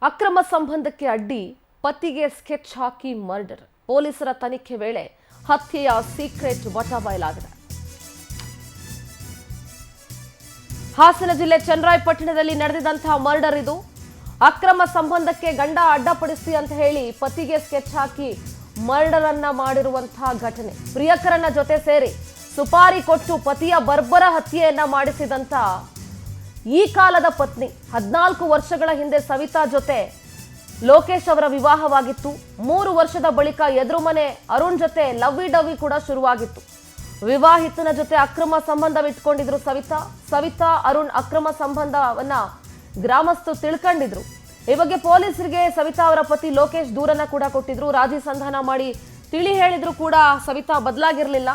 ಅಕ್ರಮ ಸಂಬಂಧಕ್ಕೆ ಅಡ್ಡಿ ಪತಿಗೆ ಸ್ಕೆಚ್ ಹಾಕಿ ಮರ್ಡರ್. ಪೊಲೀಸರ ತನಿಖೆ ವೇಳೆ ಹತ್ಯೆಯ ಸೀಕ್ರೆಟ್ ಬಯಲಾಗಿದೆ. ಹಾಸನ ಜಿಲ್ಲೆ ಚನ್ನರಾಯಪಟ್ಟಣದಲ್ಲಿ ನಡೆದಿದ್ದಂತಹ ಮರ್ಡರ್ ಇದು. ಅಕ್ರಮ ಸಂಬಂಧಕ್ಕೆ ಗಂಡ ಅಡ್ಡಪಡಿಸಿ ಅಂತ ಹೇಳಿ ಪತಿಗೆ ಸ್ಕೆಚ್ ಹಾಕಿ ಮರ್ಡರ್ ಅನ್ನ ಮಾಡಿರುವಂತಹ ಘಟನೆ. ಪ್ರಿಯಕರನ ಜೊತೆ ಸೇರಿ ಸುಪಾರಿ ಕೊಟ್ಟು ಪತಿಯ ಬರ್ಬರ ಹತ್ಯೆಯನ್ನ ಮಾಡಿಸಿದಂತ ಈ ಕಾಲದ ಪತ್ನಿ 14 ವರ್ಷಗಳ ಹಿಂದೆ ಸವಿತಾ ಜೊತೆ ಲೋಕೇಶ್ ಅವರ ವಿವಾಹವಾಗಿತ್ತು. 3 ವರ್ಷದ ಬಳಿಕ ಎದುರು ಮನೆ ಅರುಣ್ ಜೊತೆ ಲವ್ವಿ ಡವ್ವಿ ಕೂಡ ಶುರುವಾಗಿತ್ತು. ವಿವಾಹಿತನ ಜೊತೆ ಅಕ್ರಮ ಸಂಬಂಧವಿಟ್ಕೊಂಡಿದ್ರು ಸವಿತಾ ಅರುಣ್ ಅಕ್ರಮ ಸಂಬಂಧವನ್ನ ಗ್ರಾಮಸ್ಥರು ತಿಳ್ಕೊಂಡಿದ್ರು. ಈ ಬಗ್ಗೆ ಪೊಲೀಸರಿಗೆ ಸವಿತಾ ಅವರ ಪತಿ ಲೋಕೇಶ್ ದೂರನ್ನ ಕೂಡ ಕೊಟ್ಟಿದ್ರು. ರಾಜಿ ಸಂಧಾನ ಮಾಡಿ ತಿಳಿ ಹೇಳಿದ್ರು ಕೂಡ ಸವಿತಾ ಬದಲಾಗಿರ್ಲಿಲ್ಲ.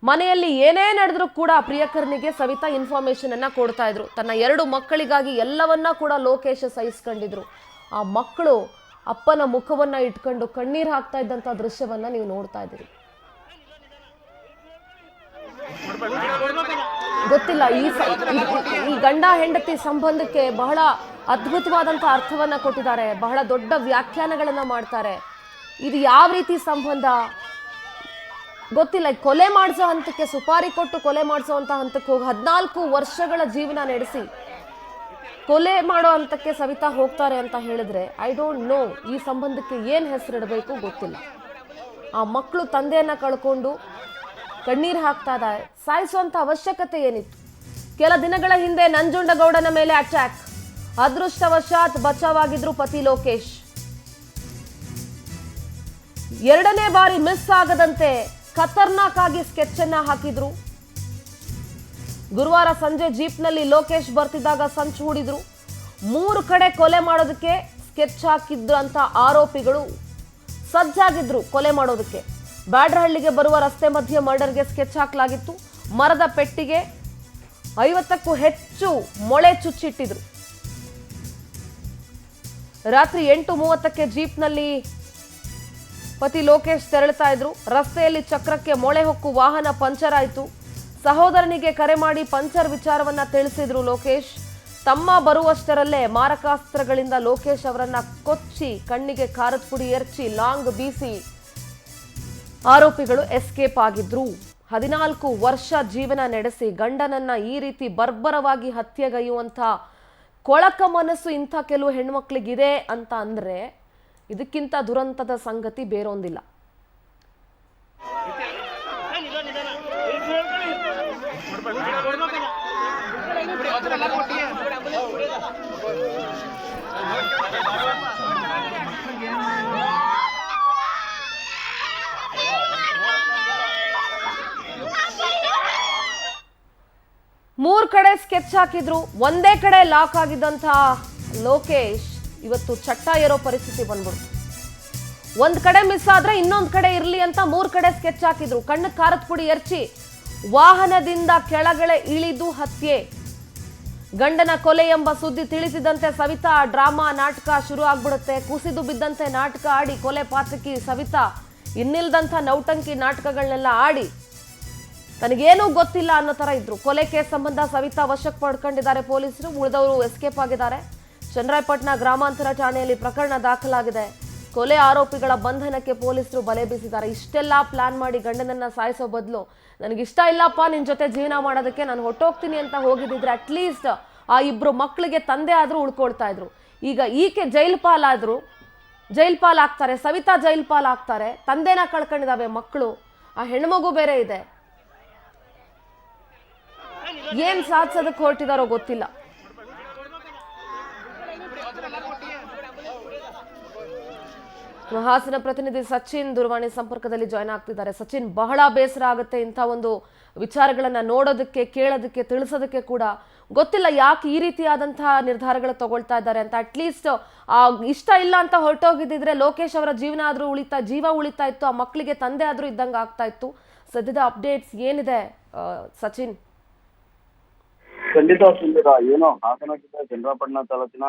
ಮನೆಯಲ್ಲಿ ಏನೇ ನಡೆದ್ರು ಕೂಡ ಪ್ರಿಯಕರನಿಗೆ ಸವಿತಾ ಇನ್ಫಾರ್ಮೇಶನ್ ಅನ್ನ ಕೊಡ್ತಾ ಇದ್ರು. ತನ್ನ 2 ಮಕ್ಕಳಿಗಾಗಿ ಎಲ್ಲವನ್ನ ಕೂಡ ಲೋಕೇಶ್ ಸಹಿಸ್ಕೊಂಡಿದ್ರು. ಆ ಮಕ್ಕಳು ಅಪ್ಪನ ಮುಖವನ್ನ ಇಟ್ಕೊಂಡು ಕಣ್ಣೀರು ಹಾಕ್ತಾ ಇದ್ದಂತ ದೃಶ್ಯವನ್ನ ನೀವು ನೋಡ್ತಾ ಇದ್ದೀರಿ. ಗೊತ್ತಿಲ್ಲ, ಈ ಗಂಡ ಹೆಂಡತಿ ಸಂಬಂಧಕ್ಕೆ ಬಹಳ ಅದ್ಭುತವಾದಂತಹ ಅರ್ಥವನ್ನ ಕೊಟ್ಟಿದ್ದಾರೆ. ಬಹಳ ದೊಡ್ಡ ವ್ಯಾಖ್ಯಾನಗಳನ್ನ ಮಾಡ್ತಾರೆ. ಇದು ಯಾವ ರೀತಿ ಸಂಬಂಧ ಗೊತ್ತಿಲ್ಲ. ಕೊಲೆ ಮಾಡಿಸೋ ಹಂತಕ್ಕೆ, ಸುಪಾರಿ ಕೊಟ್ಟು ಕೊಲೆ ಮಾಡಿಸೋ ಹಂತಕ್ಕೆ ಹೋಗಿ 14 ವರ್ಷಗಳ ಜೀವನ ನಡೆಸಿ ಕೊಲೆ ಮಾಡೋ ಹಂತಕ್ಕೆ ಸವಿತಾ ಹೋಗ್ತಾರೆ ಅಂತ ಹೇಳಿದ್ರೆ ಐ ಡೋಂಟ್ ನೋ ಈ ಸಂಬಂಧಕ್ಕೆ ಏನ್ ಹೆಸರಿಡಬೇಕು ಗೊತ್ತಿಲ್ಲ. ಆ ಮಕ್ಕಳು ತಂದೆಯನ್ನ ಕಳ್ಕೊಂಡು ಕಣ್ಣೀರು ಹಾಕ್ತಾ ಇದ್ದಾರೆ. ಸಾಯಿಸುವಂತ ಅವಶ್ಯಕತೆ ಏನಿತ್ತು? ಕೆಲ ದಿನಗಳ ಹಿಂದೆ ನಂಜುಂಡಗೌಡನ ಮೇಲೆ ಅಟ್ಯಾಕ್. ಅದೃಷ್ಟವಶಾತ್ ಬಚಾವಾಗಿದ್ರು ಪತಿ ಲೋಕೇಶ್. 2ನೇ ಬಾರಿ ಮಿಸ್ ಆಗದಂತೆ ಖತರ್ನಾಕ್ ಆಗಿ ಸ್ಕೆಚ್ ಅನ್ನ ಹಾಕಿದ್ರು. ಗುರುವಾರ ಸಂಜೆ ಜೀಪ್ನಲ್ಲಿ ಲೋಕೇಶ್ ಬರ್ತಿದ್ದಾಗ ಸಂಚು ಹೂಡಿದ್ರು. 3 ಕಡೆ ಕೊಲೆ ಮಾಡೋದಕ್ಕೆ ಸ್ಕೆಚ್ ಹಾಕಿದ್ರು ಅಂತ ಆರೋಪಿಗಳು ಸಜ್ಜಾಗಿದ್ರು ಕೊಲೆ ಮಾಡೋದಕ್ಕೆ. ಬ್ಯಾಡ್ರಹಳ್ಳಿಗೆ ಬರುವ ರಸ್ತೆ ಮಧ್ಯೆ ಮರ್ಡರ್ಗೆ ಸ್ಕೆಚ್ ಹಾಕಲಾಗಿತ್ತು. ಮರದ ಪೆಟ್ಟಿಗೆ 50ಕ್ಕೂ ಹೆಚ್ಚು ಮೊಳೆ ಚುಚ್ಚಿಟ್ಟಿದ್ರು. ರಾತ್ರಿ 8:30ಕ್ಕೆ ಜೀಪ್ನಲ್ಲಿ ಪತಿ ಲೋಕೇಶ್ ತೆರಳುತ್ತಾ ಇದ್ರು. ರಸ್ತೆಯಲ್ಲಿ ಚಕ್ರಕ್ಕೆ ಮೊಳೆ ಹೊಕ್ಕು ವಾಹನ ಪಂಚರ್ ಆಯಿತು. ಸಹೋದರನಿಗೆ ಕರೆ ಮಾಡಿ ಪಂಚರ್ ವಿಚಾರವನ್ನ ತಿಳಿಸಿದ್ರು ಲೋಕೇಶ್. ತಮ್ಮ ಬರುವಷ್ಟರಲ್ಲೇ ಮಾರಕಾಸ್ತ್ರಗಳಿಂದ ಲೋಕೇಶ್ ಅವರನ್ನ ಕೊಚ್ಚಿ ಕಣ್ಣಿಗೆ ಖಾರದ ಪುಡಿ ಎರಚಿ ಲಾಂಗ್ ಬೀಸಿ ಆರೋಪಿಗಳು ಎಸ್ಕೇಪ್ ಆಗಿದ್ರು. 14 ವರ್ಷ ಜೀವನ ನಡೆಸಿ ಗಂಡನನ್ನ ಈ ರೀತಿ ಬರ್ಬರವಾಗಿ ಹತ್ಯೆಗೈಯುವಂಥ ಕೊಳಕ ಮನಸ್ಸು ಇಂಥ ಕೆಲವು ಹೆಣ್ಮಕ್ಳಿಗಿದೆ ಅಂತ ಅಂದ್ರೆ ಇದಕ್ಕಿಂತ ದುರಂತದ ಸಂಗತಿ ಬೇರೊಂದಿಲ್ಲ. ಮೂರು ಕಡೆ ಸ್ಕೆಚ್ ಹಾಕಿದ್ರು. ಒಂದೇ ಕಡೆ ಲಾಕ್ ಆಗಿದ್ದಂತಹ ಲೋಕೇಶ್ ಇವತ್ತು ಚಟ್ಟ ಏರೋ ಪರಿಸ್ಥಿತಿ ಬಂದ್ಬಿಡ್ತು. ಒಂದ್ ಕಡೆ ಮಿಸ್ ಆದ್ರೆ ಇನ್ನೊಂದ್ ಕಡೆ ಇರ್ಲಿ ಅಂತ 3 ಕಡೆ ಸ್ಕೆಚ್ ಹಾಕಿದ್ರು. ಕಣ್ಣು ಖಾರದ ಪುಡಿ ಎರಚಿ ವಾಹನದಿಂದ ಕೆಳಗಡೆ ಇಳಿದು ಹತ್ಯೆ. ಗಂಡನ ಕೊಲೆ ಎಂಬ ಸುದ್ದಿ ತಿಳಿಸಿದಂತೆ ಸವಿತಾ ಡ್ರಾಮಾ ನಾಟಕ ಶುರು ಆಗ್ಬಿಡುತ್ತೆ. ಕುಸಿದು ಬಿದ್ದಂತೆ ನಾಟಕ ಆಡಿ ಕೊಲೆ ಪಾತ್ರಕ್ಕೆ ಸವಿತಾ ಇನ್ನಿಲ್ದಂಥ ನೌಟಂಕಿ ನಾಟಕಗಳನ್ನೆಲ್ಲ ಆಡಿ ತನಗೇನೂ ಗೊತ್ತಿಲ್ಲ ಅನ್ನೋ ತರ ಇದ್ರು. ಕೊಲೆ ಕೇಸ್ ಸಂಬಂಧ ಸವಿತಾ ವಶಕ್ಕೆ ಪಡ್ಕೊಂಡಿದ್ದಾರೆ ಪೊಲೀಸರು. ಉಳಿದವರು ಎಸ್ಕೇಪ್ ಆಗಿದ್ದಾರೆ. ಚನ್ನರಾಯಪಟ್ಟಣ ಗ್ರಾಮಾಂತರ ಠಾಣೆಯಲ್ಲಿ ಪ್ರಕರಣ ದಾಖಲಾಗಿದೆ. ಕೊಲೆ ಆರೋಪಿಗಳ ಬಂಧನಕ್ಕೆ ಪೊಲೀಸರು ಬಲೆ ಬೀಸಿದ್ದಾರೆ. ಇಷ್ಟೆಲ್ಲ ಪ್ಲಾನ್ ಮಾಡಿ ಗಂಡನನ್ನ ಸಾಯಿಸೋ ಬದಲು ನನಗಿಷ್ಟ ಇಲ್ಲಪ್ಪ ನಿನ್ ಜೊತೆ ಜೀವನ ಮಾಡೋದಕ್ಕೆ, ನಾನು ಹೊಟ್ಟೋಗ್ತೀನಿ ಅಂತ ಹೋಗಿದ್ದಿದ್ರೆ ಅಟ್ಲೀಸ್ಟ್ ಆ 2 ಮಕ್ಕಳಿಗೆ ತಂದೆ ಆದ್ರೂ ಉಳ್ಕೊಳ್ತಾ ಇದ್ರು. ಈಗ ಈಕೆ ಜೈಲ್ ಪಾಲಾಗ್ತಾರೆ, ಸವಿತಾ ಜೈಲ್ ಪಾಲಾಗ್ತಾರೆ. ತಂದೆನ ಕಳ್ಕೊಂಡಿದ್ದಾವೆ ಮಕ್ಕಳು, ಆ ಹೆಣ್ಮಗು ಬೇರೆ ಇದೆ. ಏನ್ ಸಾಧಿಸೋದಕ್ಕೆ ಹೊರಟಿದಾರೋ ಗೊತ್ತಿಲ್ಲ. ಹಾಸನ ಪ್ರತಿನಿಧಿ ಸಚಿನ್ ದೂರವಾಣಿ ಸಂಪರ್ಕದಲ್ಲಿ ಜಾಯ್ನ್ ಆಗ್ತಿದ್ದಾರೆ. ಸಚಿನ್, ಬಹಳ ಬೇಸರ ಆಗುತ್ತೆ ಇಂಥ ಒಂದು ವಿಚಾರಗಳನ್ನ ನೋಡೋದಕ್ಕೆ, ಕೇಳೋದಕ್ಕೆ, ತಿಳಿಸೋದಕ್ಕೆ ಕೂಡ. ಗೊತ್ತಿಲ್ಲ ಯಾಕೆ ಈ ರೀತಿಯಾದಂತಹ ನಿರ್ಧಾರಗಳು ತಗೊಳ್ತಾ ಇದ್ದಾರೆ ಅಂತ. ಅಟ್ಲೀಸ್ಟ್ ಇಷ್ಟ ಇಲ್ಲ ಅಂತ ಹೊರಟೋಗಿದ್ದಿದ್ರೆ ಲೋಕೇಶ್ ಅವರ ಜೀವ ಉಳಿತಾ ಇತ್ತು, ಆ ಮಕ್ಕಳಿಗೆ ತಂದೆ ಆದ್ರೂ ಇದ್ದಂಗೆ ಆಗ್ತಾ ಇತ್ತು. ಸದ್ಯದ ಅಪ್ಡೇಟ್ಸ್ ಏನಿದೆ ಸಚಿನ್? ಖಂಡಿತ ಸುಂದರ, ಏನೋ ಹಾಸನ ಜಿಲ್ಲೆ ಚನ್ನರಾಯಪಟ್ಟಣ ತಾಲೂಕಿನ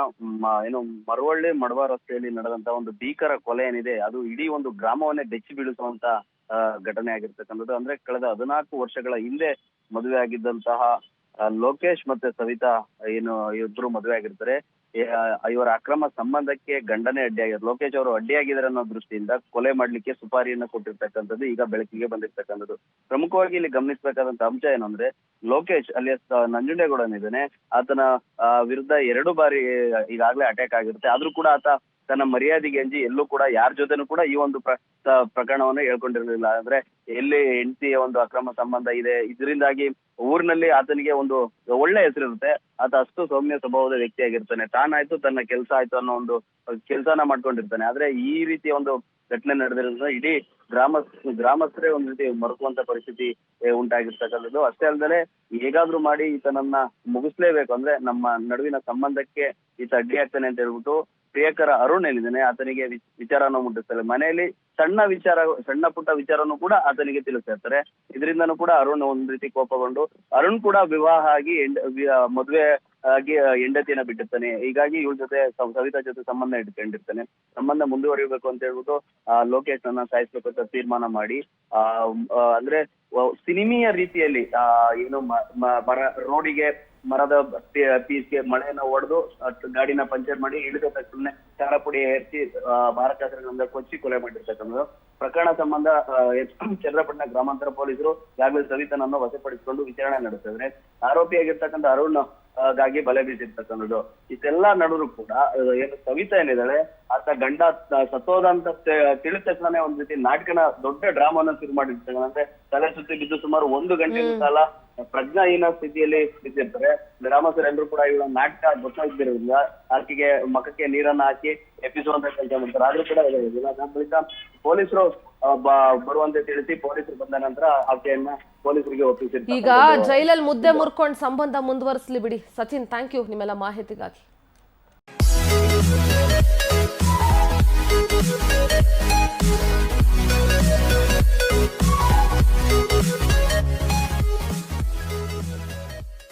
ಮರವಳ್ಳಿ ಮಡವ ರಸ್ತೆಯಲ್ಲಿ ನಡೆದಂತ ಒಂದು ಭೀಕರ ಕೊಲೆ ಏನಿದೆ, ಅದು ಇಡೀ ಒಂದು ಗ್ರಾಮವನ್ನೇ ಬೆಚ್ಚಿ ಬೀಳಿಸುವಂತ ಘಟನೆ ಆಗಿರ್ತಕ್ಕಂಥದ್ದು. ಅಂದ್ರೆ ಕಳೆದ 14 ವರ್ಷಗಳ ಹಿಂದೆ ಮದುವೆ ಆಗಿದ್ದಂತಹ ಲೋಕೇಶ್ ಮತ್ತೆ ಸವಿತಾ ಇಬ್ರು ಮದುವೆ ಆಗಿರ್ತಾರೆ. ಇವರ ಅಕ್ರಮ ಸಂಬಂಧಕ್ಕೆ ಗಂಡನೇ ಅಡ್ಡಿಯಾಗಿದ್ದಾರೆ, ಲೋಕೇಶ್ ಅವರು ಅಡ್ಡಿಯಾಗಿದ್ದಾರೆ ಅನ್ನೋ ದೃಷ್ಟಿಯಿಂದ ಕೊಲೆ ಮಾಡ್ಲಿಕ್ಕೆ ಸುಪಾರಿಯನ್ನ ಕೊಟ್ಟಿರ್ತಕ್ಕಂಥದ್ದು ಈಗ ಬೆಳಕಿಗೆ ಬಂದಿರ್ತಕ್ಕಂಥದ್ದು. ಪ್ರಮುಖವಾಗಿ ಇಲ್ಲಿ ಗಮನಿಸಬೇಕಾದಂತ ಅಂಶ ಏನಂದ್ರೆ, ಲೋಕೇಶ್ ಅಲಿಯಾಸ್ ನಂಜುಂಡೇಗೌಡನಿದ್ದಾನೆ, ಆತನ ವಿರುದ್ಧ 2 ಬಾರಿ ಈಗಾಗಲೇ ಅಟ್ಯಾಕ್ ಆಗಿರುತ್ತೆ. ಆದ್ರೂ ಕೂಡ ಆತ ತನ್ನ ಮರ್ಯಾದೆಗೆ ಅಂಜಿ ಎಲ್ಲೂ ಕೂಡ ಯಾರ ಜೊತೆನೂ ಕೂಡ ಈ ಒಂದು ಪ್ರಕರಣವನ್ನು ಹೇಳ್ಕೊಂಡಿರ್ಲಿಲ್ಲ. ಅಂದ್ರೆ ಎಲ್ಲಿ ಹೆಂಡತಿಯ ಒಂದು ಅಕ್ರಮ ಸಂಬಂಧ ಇದೆ, ಇದರಿಂದಾಗಿ ಊರಿನಲ್ಲಿ ಆತನಿಗೆ ಒಂದು ಒಳ್ಳೆ ಹೆಸರಿರುತ್ತೆ. ಆತ ಅಷ್ಟು ಸೌಮ್ಯ ಸ್ವಭಾವದ ವ್ಯಕ್ತಿಯಾಗಿರ್ತಾನೆ. ತಾನಾಯ್ತು ತನ್ನ ಕೆಲಸ ಆಯ್ತು ಅನ್ನೋ ಒಂದು ಕೆಲಸನ ಮಾಡ್ಕೊಂಡಿರ್ತಾನೆ. ಆದ್ರೆ ಈ ರೀತಿಯ ಒಂದು ಘಟನೆ ನಡೆದಿರೋದ್ರಿಂದ ಇಡೀ ಗ್ರಾಮಸ್ಥರೇ ಒಂದ್ ರೀತಿ ಮರುಕುವಂತ ಪರಿಸ್ಥಿತಿ ಉಂಟಾಗಿರ್ತಕ್ಕಂಥದ್ದು. ಅಷ್ಟೇ ಅಲ್ಲದೆ ಹೇಗಾದ್ರೂ ಮಾಡಿ ಈತನನ್ನ ಮುಗಿಸ್ಲೇಬೇಕು, ಅಂದ್ರೆ ನಮ್ಮ ನಡುವಿನ ಸಂಬಂಧಕ್ಕೆ ಈತ ಅಡ್ಡಿ ಆಗ್ತಾನೆ ಅಂತ ಹೇಳ್ಬಿಟ್ಟು ಪ್ರಿಯಕರ ಅರುಣ್ ಏನಿದ್ದಾನೆ ಆತನಿಗೆ ವಿಚಾರನ ಮುಟ್ಟಿಸ್ತಾರೆ. ಮನೆಯಲ್ಲಿ ಸಣ್ಣ ಪುಟ್ಟ ವಿಚಾರನೂ ಕೂಡ ಆತನಿಗೆ ತಿಳಿಸ್ತಾ ಇರ್ತಾರೆ. ಇದರಿಂದನೂ ಕೂಡ ಅರುಣ್ ಒಂದ್ ರೀತಿ ಕೋಪಗೊಂಡು ಅರುಣ್ ಕೂಡ ವಿವಾಹ ಆಗಿ ಮದುವೆ ಆಗಿ ಹೆಂಡತಿಯನ್ನ ಬಿಟ್ಟಿರ್ತಾನೆ. ಹೀಗಾಗಿ ಇವಳ ಜೊತೆ ಸವಿತಾ ಜೊತೆ ಸಂಬಂಧ ಇಟ್ಕೊಂಡಿರ್ತಾನೆ. ಸಂಬಂಧ ಮುಂದುವರಿಬೇಕು ಅಂತ ಹೇಳ್ಬಿಟ್ಟು ಲೋಕೇಶ್ ನನ್ನ ಸಾಯಿಸ್ಬೇಕು ಅಂತ ತೀರ್ಮಾನ ಮಾಡಿ ಅಂದ್ರೆ ಸಿನಿಮೀಯ ರೀತಿಯಲ್ಲಿ ಏನು ರೋಡಿಗೆ ಮರದ ಪೀಸ್ಗೆ ಮಳೆಯನ್ನ ಹೊಡೆದು ಗಾಡಿನ ಪಂಚರ್ ಮಾಡಿ ಇಳಿದ ತಕ್ಷಣ ಖಾರ ಪುಡಿ ಏರಿಸಿ ಮಾರಕಾಸ್ತ್ರಗಳಿಂದ ಕೊಚ್ಚಿ ಕೊಲೆ ಮಾಡಿರ್ತಕ್ಕಂಥದ್ದು. ಪ್ರಕರಣ ಸಂಬಂಧ ಚಂದ್ರಪಟ್ಟಣ ಗ್ರಾಮಾಂತರ ಪೊಲೀಸರು ಈಗಾಗಲೇ ಸವಿತನನ್ನು ವಶಪಡಿಸಿಕೊಂಡು ವಿಚಾರಣೆ ನಡೆಸಿದ್ರೆ, ಆರೋಪಿಯಾಗಿರ್ತಕ್ಕಂಥ ಅರುಣ್ ಗಾಗಿ ಬಲೆ ಬೀಸಿರ್ತಕ್ಕಂಥದ್ದು. ಇಷ್ಟೆಲ್ಲಾ ನಡೆದ್ರು ಕೂಡ ಏನು ಸವಿತಾ ಏನಿದ್ದಾಳೆ ಆತ ಗಂಡ ಸತ್ತೋದ ಅಂತ ತಿಳಿದ ತಕ್ಷಣ ಒಂದ್ ರೀತಿ ನಾಟಕನ ದೊಡ್ಡ ಡ್ರಾಮಾನ ಶುರು ಮಾಡಿರ್ತಕ್ಕಂಥ, ಅಂದ್ರೆ ತಲೆ ಸುತ್ತಿ ಬಿದ್ದು ಸುಮಾರು 1 ಗಂಟೆ ಕಾಲ ಪ್ರಜ್ಞಾಹೀನ ಸ್ಥಿತಿಯಲ್ಲಿ ಬಿದ್ದಿರ್ತಾರೆ. ಗ್ರಾಮಸ್ಥರೆಲ್ಲರೂ ಕೂಡ ಇವಳ ನಾಟಕ ಗೊತ್ತಾಗ್ತಿರೋದ್ರಿಂದ ಆಕೆಗೆ ಮಖಕ್ಕೆ ನೀರನ್ನ ಹಾಕಿ ಎಪ್ಪಿಸುವಂತ ಕೆಲಸ ಮಾಡ್ತಾರೆ. ಆದ್ರೂ ಕೂಡ ಬಳಿಕ ಪೊಲೀಸರು ಬರುವಂತೆ ತಿಳಿಸಿ ಪೊಲೀಸರು ಬಂದ ನಂತರ ಆಕೆಯನ್ನ ಪೊಲೀಸರಿಗೆ ಒಪ್ಪಿಸಿರ್ತಾರೆ. ಈಗ ಜೈಲಲ್ಲಿ ಮುದ್ದೆ ಮುರ್ಕೊಂಡು ಸಂಬಂಧ ಮುಂದುವರಿಸಲಿ ಬಿಡಿ. ಸಚಿನ್, ಥ್ಯಾಂಕ್ ಯು ನಿಮ್ಮೆಲ್ಲ ಮಾಹಿತಿಗಾಗಿ.